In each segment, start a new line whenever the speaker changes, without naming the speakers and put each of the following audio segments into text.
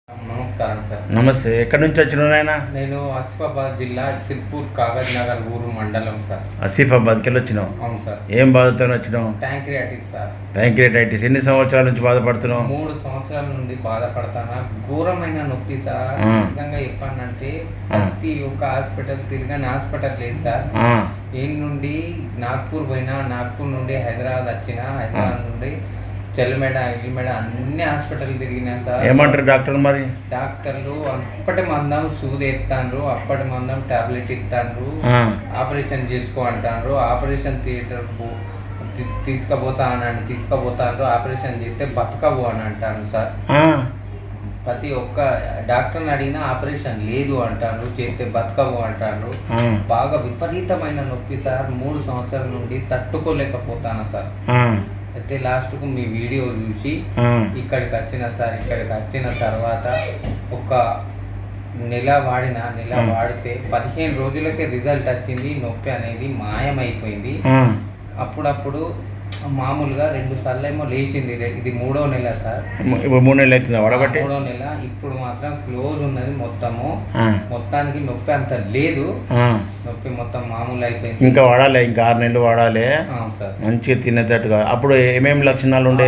నమస్కారం సార్.
నమస్తే. ఎక్కడి నుంచి వచ్చినావు నాయన?
నేను ఆసిఫాబాద్ జిల్లా సిర్పూర్ కాగజ్ నగర్ ఊరు మండలం సార్.
ఆసిఫాబాద్కి వెళ్ళి వచ్చినావు?
అవును సార్.
ఏం బాధతో వచ్చినావు?
ప్యాంక్రియాటిస్ సార్.
ప్యాంక్రియాటైటిస్. ఎన్ని సంవత్సరాల నుంచి బాధపడుతున్నావు?
3 సంవత్సరాల నుండి బాధపడతానా. ఘోరమైన నొప్పి సార్. నిజంగా చెప్పానంటే ప్రతి ఒక్క హాస్పిటల్ తిరిగాని హాస్పిటల్ లేదు సార్. ఈ నుండి నాగ్పూర్ పోయినా, నాగ్పూర్ నుండి హైదరాబాద్ వచ్చిన, హైదరాబాద్ నుండి చెల్లమెడ ఇల్మెడ అన్ని హాస్పిటల్ తిరిగినా సార్.
ఏమంటారు డాక్టర్ మరి?
డాక్టర్లు అప్పటి మందం సూది ఎత్తాండ్రు, అప్పటి మందం టాబ్లెట్ ఇస్తాండ్రు, ఆపరేషన్ చేసుకో అంటారు. Operation theatre తీసుకుపోతాండ్రు. ఆపరేషన్ చేస్తే బతకవు అని అంటారు సార్. ప్రతి ఒక్క డాక్టర్ని అడిగినా ఆపరేషన్ లేదు అంటారు, చేస్తే బతకవు అంటారు. బాగా విపరీతమైన నొప్పి సార్. 3 సంవత్సరాల నుండి తట్టుకోలేకపోతాను సార్. అయితే లాస్ట్కు మీ వీడియో చూసి ఇక్కడికి వచ్చిన సార్. ఇక్కడికి వచ్చిన తర్వాత ఒక నెల వాడితే 15 రోజులకే రిజల్ట్ వచ్చింది. నొప్పి అనేది మాయమైపోయింది. అప్పుడప్పుడు మామూలుగా 2 సార్లు ఏమో లేచింది. ఇది 3వ నెల సార్.
ఇప్పుడు 3 నెలలు అవుతుంది వాడబట్టి?
3వ నెల. ఇప్పుడు మాత్రం క్లోజ్ ఉన్నది మొత్తము. మొత్తానికి నొప్పి అంత లేదు. నొప్పి మొత్తం మామూలు అయిపోయింది.
ఇంకా వాడాలి, ఇంకా 6 నెలలు వాడాలి
సార్.
మంచిగా తినేటట్టుగా. అప్పుడు ఏమేమి లక్షణాలు ఉండే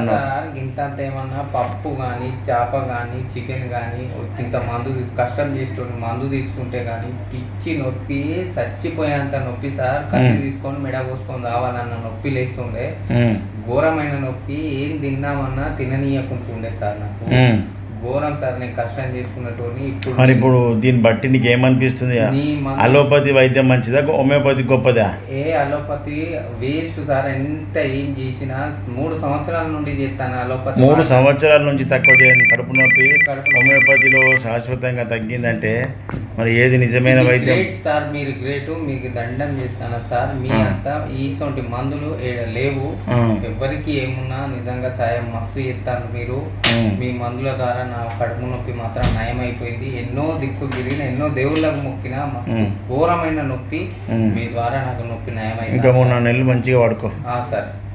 సార్? ఇంత ఏమన్నా పప్పు కానీ, చేప కానీ, చికెన్ కానీ, ఇంత మందు కష్టం చేసేటోని మందు తీసుకుంటే కానీ పిచ్చి నొప్పి, చచ్చిపోయేంత నొప్పి సార్. కత్తి తీసుకొని మెడ కోసుకొని రావాలన్న నొప్పి లేస్తుండే. ఘోరమైన నొప్పి. ఏం తిన్నామన్నా తిననీయకుంటుండే సార్. నాకు ఘోరం సార్. నేను కష్టం చేసుకున్నట్టు.
ఇప్పుడు దీన్ని బట్టి నీకు ఏమనిపిస్తుంది? అలోపతి వైద్యం మంచిదా, హోమియోపతి గొప్పదా?
Allopathy waste sir. ఎంత ఏం చేసినా 3 సంవత్సరాల నుండి చేస్తాను అలోపతి.
3 సంవత్సరాల నుంచి తక్కువ చేయండి కడుపు నొప్పి. హోమియోపతిలో శాశ్వతంగా తగ్గిందంటే మరి ఏది నిజమైన వైద్యం?
గ్రేట్ సార్, మీరు గ్రేటు. మీకు దండం చేస్తాను సార్. మీ అంతా ఈసొంటి మందులు లేవు. ఎవరికి ఏమున్నా నిజంగా సాయం మస్తు చేస్తాను మీరు. మీ మందుల ద్వారా నా కడుపు నొప్పి మాత్రం నయమైపోయింది. ఎన్నో దిక్కులు తిరిగిన, ఎన్నో దేవుళ్ళకు మొక్కిన, మస్తు ఘోరమైన నొప్పి. మీ ద్వారా నాకు నొప్పి నయమైంది.
ఇంకా 3-4 నెలలు మంచిగా వాడుకో
సార్.